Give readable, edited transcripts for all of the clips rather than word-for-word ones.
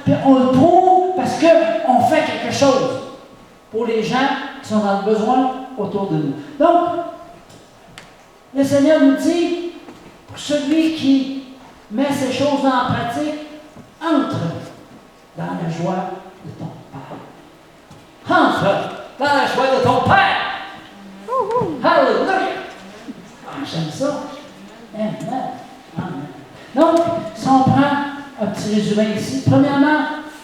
Puis on le trouve parce qu'on fait quelque chose pour les gens qui sont dans le besoin autour de nous. Donc, le Seigneur nous dit, pour celui qui met ces choses en pratique, entre dans la joie de ton Père. Entre dans la joie de ton Père. Hallelujah! Ah, j'aime ça. Amen. Amen. Donc, si on prend un petit résumé ici, premièrement,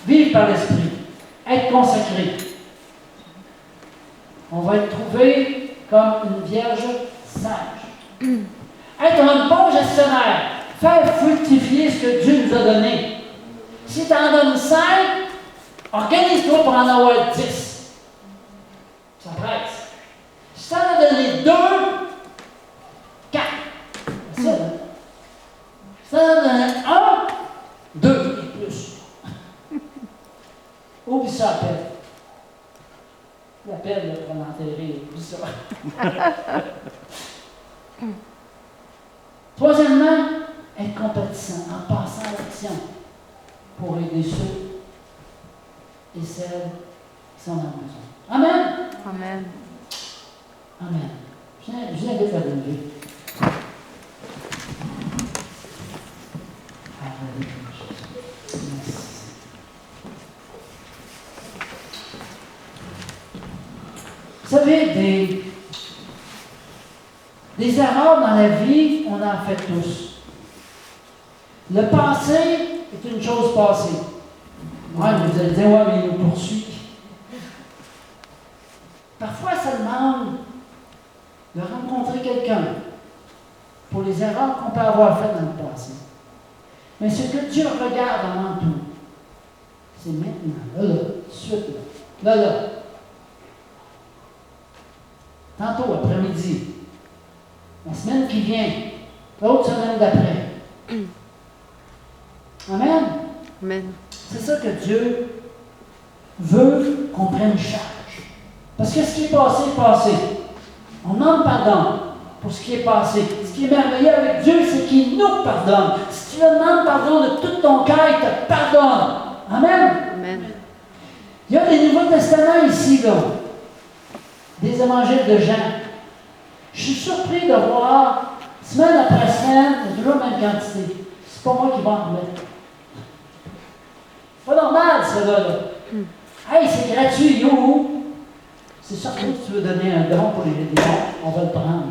vivre par l'Esprit, être consacré. On va être trouvé comme une vierge sage. Être un bon gestionnaire, faire fructifier ce que Dieu nous a donné. Si tu en donnes 5, organise-toi pour en avoir 10. Ça presse. Si tu en as donné 2, 4. C'est ça, là. Si tu en as donné 1, 2 et plus. Oublie ça, appel. L'appel, là, pour l'enterrer, oublie ça. Troisièmement, être compatissant en passant à l'action pour aider ceux et celles qui sont dans le besoin. Amen. Amen. Amen. Je vous invite à lever. Vous savez, des erreurs dans la vie, on en fait tous. Le passé est une chose passée. Ouais, vous allez dire, ouais, mais il nous poursuit. Parfois, ça demande de rencontrer quelqu'un pour les erreurs qu'on peut avoir faites dans le passé. Mais ce que Dieu regarde avant tout, c'est maintenant, là, tout de suite, là. Tantôt, après-midi, la semaine qui vient, l'autre semaine d'après. Amen. Amen. C'est ça que Dieu veut qu'on prenne charge. Parce que ce qui est passé est passé. On demande pardon pour ce qui est passé. Ce qui est merveilleux avec Dieu, c'est qu'il nous pardonne. Si tu lui demandes pardon de tout ton cœur, il te pardonne. Amen. Amen. Il y a des Nouveaux Testaments ici, là. Des évangiles de Jean. Je suis surpris de voir, semaine après semaine, il y a toujours la même quantité. C'est pas moi qui vais en remettre. C'est pas normal, ça, là. Hey, c'est gratuit, yo! C'est sûr que si tu veux donner un don pour les dons, on va le prendre.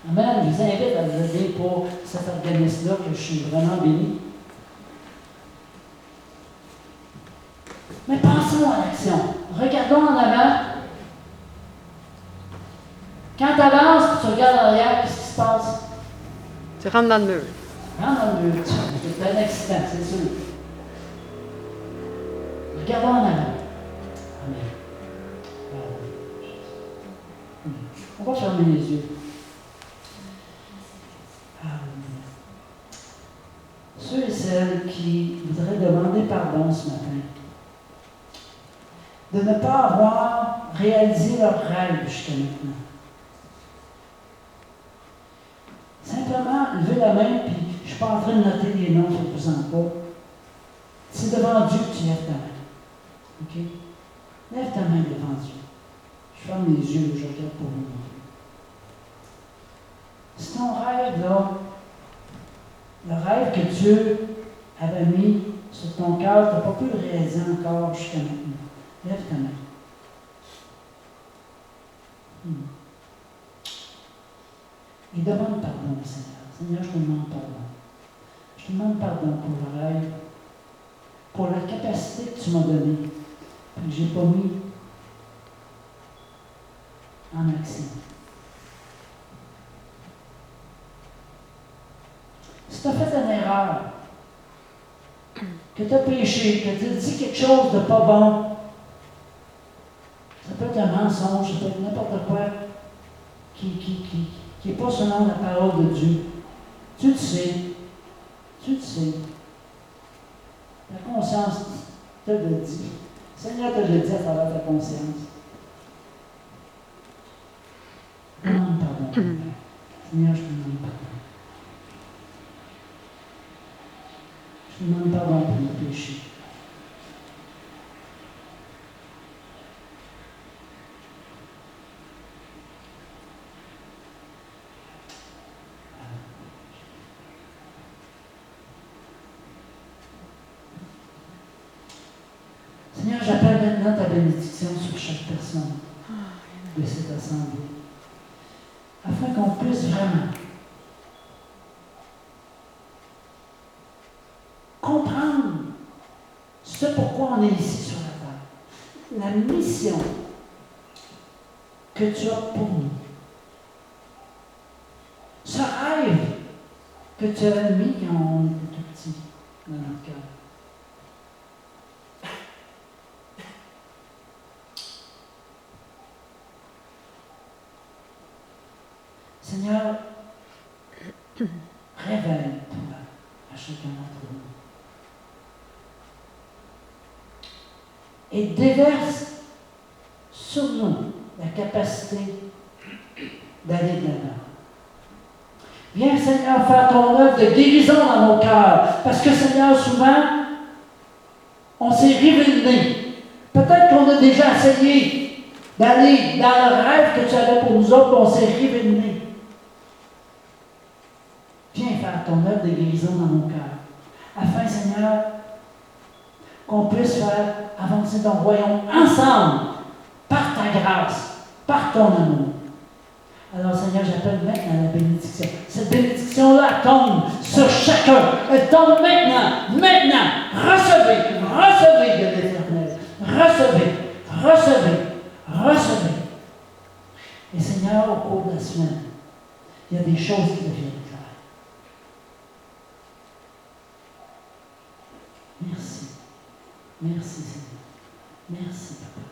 Amen. Je vous invite à vous aider pour cet organisme-là, que je suis vraiment béni. Mais pensons à l'action. Regardons en avant. Quand tu avances, tu regardes en arrière, qu'est-ce qui se passe? Tu rentres dans le mur. Rentre dans le mur. C'est un accident, c'est sûr. Regardons en avant. Amen. On va fermer les yeux. Ceux et celles qui voudraient demander pardon ce matin, de ne pas avoir réalisé leur rêve jusqu'à maintenant. Simplement, levez la main, puis je ne suis pas en train de noter les noms, faites-vous-en pas. C'est devant Dieu que tu lèves ta main. OK? Lève ta main devant Dieu. Je ferme les yeux, je regarde pour vous. C'est ton rêve, là. Le rêve que Dieu avait mis sur ton cœur, tu n'as pas pu le réaliser encore jusqu'à maintenant. Lève ta main. Et demande pardon au Seigneur. Seigneur, je te demande pardon. Je te demande pardon pour le rêve, pour la capacité que tu m'as donnée, et que je n'ai pas mis en action. Si tu as fait une erreur, que tu as péché, que tu as dit quelque chose de pas bon, ça peut être un mensonge, ça peut être n'importe quoi qui n'est pas selon la parole de Dieu. Tu le sais. Tu le sais. Ta conscience te le dit. Le Seigneur te le dit à travers ta conscience. Demande pardon. Seigneur, je te demande pardon. Je te demande pardon pour mes péchés. j'appelle maintenant ta bénédiction sur chaque personne de cette assemblée, afin qu'on puisse vraiment comprendre ce pourquoi on est ici sur la terre, la mission que tu as pour nous, ce rêve que tu avais mis quand on était tout petit dans notre cœur. Seigneur, révèle-toi à chacun d'entre nous. Et déverse sur nous la capacité d'aller de l'avant. Viens, Seigneur, faire ton œuvre de guérison dans nos cœurs. Parce que, Seigneur, souvent, on s'est révélé. Peut-être qu'on a déjà essayé d'aller dans le rêve que tu avais pour nous autres, mais on s'est révélé. Viens faire ton œuvre de guérison dans nos cœurs. Afin, Seigneur, qu'on puisse faire avancer ton royaume ensemble, par ta grâce, par ton amour. Alors, Seigneur, j'appelle maintenant la bénédiction. Cette bénédiction-là tombe sur chacun. Elle tombe maintenant. Maintenant. Recevez. Recevez de l'Éternel. Recevez. Recevez. Recevez. Et Seigneur, au cours de la semaine, il y a des choses qui deviennent claires. Merci. Merci, Seigneur. Merci, Papa.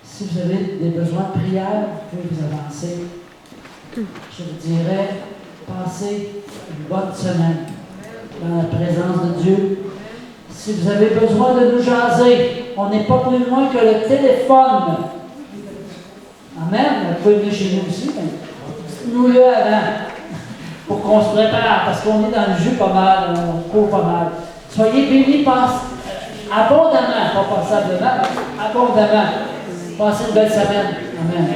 Si vous avez des besoins de prière, vous pouvez vous avancer. Je vous dirais, passez une bonne semaine dans la présence de Dieu. Si vous avez besoin de nous jaser, on n'est pas plus loin que le téléphone. Amen. Vous pouvez venir chez nous aussi. Nous-le avant, pour qu'on se prépare, parce qu'on est dans le jus pas mal, on court pas mal. Soyez bénis, abondamment, pas passablement, abondamment. Passez une belle semaine. Amen.